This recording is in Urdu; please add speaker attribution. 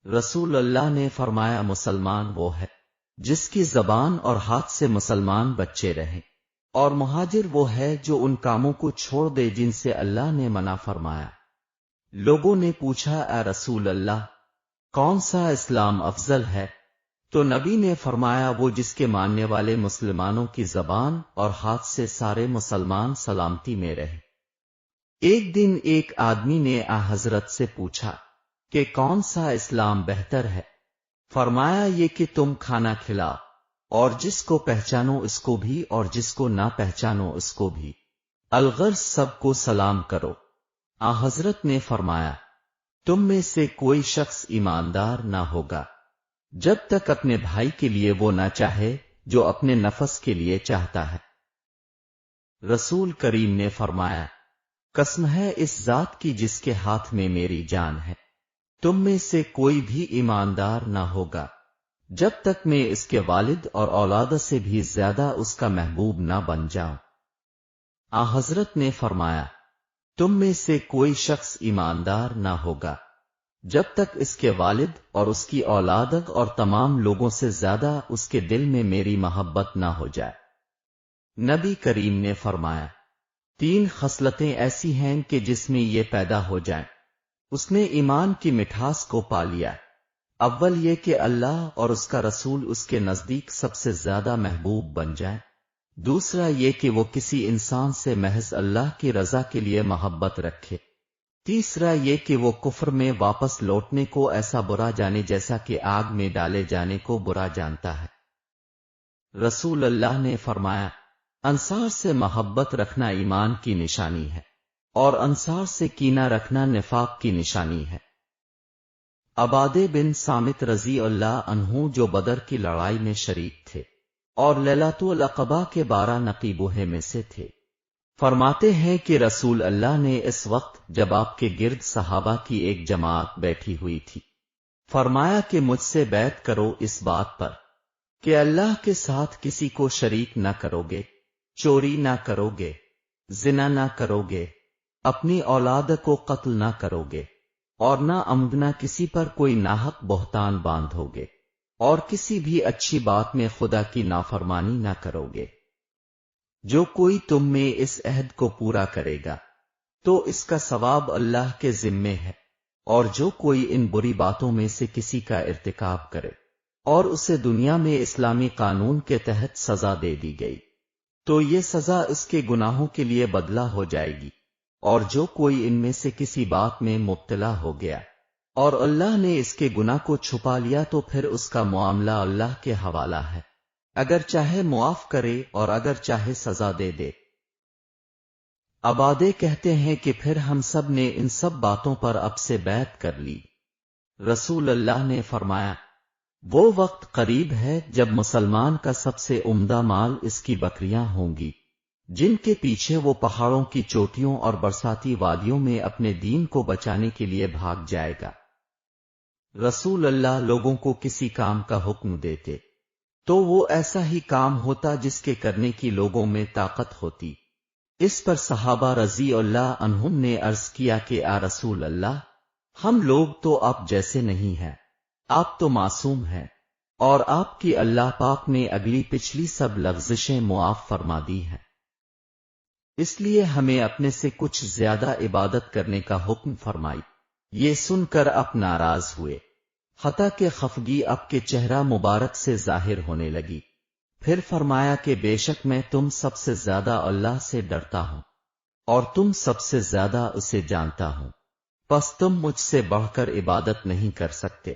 Speaker 1: رسول اللہ نے فرمایا مسلمان وہ ہے جس کی زبان اور ہاتھ سے مسلمان بچے رہیں، اور مہاجر وہ ہے جو ان کاموں کو چھوڑ دے جن سے اللہ نے منع فرمایا۔ لوگوں نے پوچھا اے رسول اللہ، کون سا اسلام افضل ہے؟ تو نبی نے فرمایا وہ جس کے ماننے والے مسلمانوں کی زبان اور ہاتھ سے سارے مسلمان سلامتی میں رہے۔ ایک دن ایک آدمی نے حضرت سے پوچھا کہ کون سا اسلام بہتر ہے؟ فرمایا یہ کہ تم کھانا کھلاؤ، اور جس کو پہچانو اس کو بھی اور جس کو نہ پہچانو اس کو بھی، الغرض سب کو سلام کرو۔ حضرت نے فرمایا تم میں سے کوئی شخص ایماندار نہ ہوگا جب تک اپنے بھائی کے لیے وہ نہ چاہے جو اپنے نفس کے لیے چاہتا ہے۔ رسول کریم نے فرمایا قسم ہے اس ذات کی جس کے ہاتھ میں میری جان ہے، تم میں سے کوئی بھی ایماندار نہ ہوگا جب تک میں اس کے والد اور اولاد سے بھی زیادہ اس کا محبوب نہ بن جاؤں۔ حضرت نے فرمایا تم میں سے کوئی شخص ایماندار نہ ہوگا جب تک اس کے والد اور اس کی اولاد اور تمام لوگوں سے زیادہ اس کے دل میں میری محبت نہ ہو جائے۔ نبی کریم نے فرمایا 3 خصلتیں ایسی ہیں کہ جس میں یہ پیدا ہو جائیں اس نے ایمان کی مٹھاس کو پا لیا۔ اول یہ کہ اللہ اور اس کا رسول اس کے نزدیک سب سے زیادہ محبوب بن جائے، دوسرا یہ کہ وہ کسی انسان سے محض اللہ کی رضا کے لیے محبت رکھے، تیسرا یہ کہ وہ کفر میں واپس لوٹنے کو ایسا برا جانے جیسا کہ آگ میں ڈالے جانے کو برا جانتا ہے۔ رسول اللہ نے فرمایا انصار سے محبت رکھنا ایمان کی نشانی ہے، اور انصار سے کینہ رکھنا نفاق کی نشانی ہے۔ عبادہ بن صامت رضی اللہ عنہ جو بدر کی لڑائی میں شریک تھے اور لیلۃ العقبہ کے 12 نقیبوہے میں سے تھے، فرماتے ہیں کہ رسول اللہ نے اس وقت جب آپ کے گرد صحابہ کی ایک جماعت بیٹھی ہوئی تھی فرمایا کہ مجھ سے بیعت کرو اس بات پر کہ اللہ کے ساتھ کسی کو شریک نہ کرو گے، چوری نہ کرو گے، زنا نہ کرو گے، اپنی اولاد کو قتل نہ کرو گے، اور نہ عمدنا کسی پر کوئی ناحق بہتان باندھو گے، اور کسی بھی اچھی بات میں خدا کی نافرمانی نہ کرو گے۔ جو کوئی تم میں اس عہد کو پورا کرے گا تو اس کا ثواب اللہ کے ذمے ہے، اور جو کوئی ان بری باتوں میں سے کسی کا ارتکاب کرے اور اسے دنیا میں اسلامی قانون کے تحت سزا دے دی گئی تو یہ سزا اس کے گناہوں کے لیے بدلہ ہو جائے گی، اور جو کوئی ان میں سے کسی بات میں مبتلا ہو گیا اور اللہ نے اس کے گناہ کو چھپا لیا تو پھر اس کا معاملہ اللہ کے حوالہ ہے، اگر چاہے معاف کرے اور اگر چاہے سزا دے دے۔ عبادہ کہتے ہیں کہ پھر ہم سب نے ان سب باتوں پر اب سے بیعت کر لی۔ رسول اللہ نے فرمایا وہ وقت قریب ہے جب مسلمان کا سب سے عمدہ مال اس کی بکریاں ہوں گی جن کے پیچھے وہ پہاڑوں کی چوٹیوں اور برساتی وادیوں میں اپنے دین کو بچانے کے لیے بھاگ جائے گا۔ رسول اللہ لوگوں کو کسی کام کا حکم دیتے تو وہ ایسا ہی کام ہوتا جس کے کرنے کی لوگوں میں طاقت ہوتی۔ اس پر صحابہ رضی اللہ عنہم نے عرض کیا کہ اے رسول اللہ، ہم لوگ تو آپ جیسے نہیں ہیں، آپ تو معصوم ہیں، اور آپ کی اللہ پاک نے اگلی پچھلی سب لغزشیں معاف فرما دی ہیں، اس لیے ہمیں اپنے سے کچھ زیادہ عبادت کرنے کا حکم فرمائی۔ یہ سن کر آپ ناراض ہوئے، حتیٰ کہ خفگی آپ کے چہرہ مبارک سے ظاہر ہونے لگی۔ پھر فرمایا کہ بے شک میں تم سب سے زیادہ اللہ سے ڈرتا ہوں اور تم سب سے زیادہ اسے جانتا ہوں، پس تم مجھ سے بڑھ کر عبادت نہیں کر سکتے۔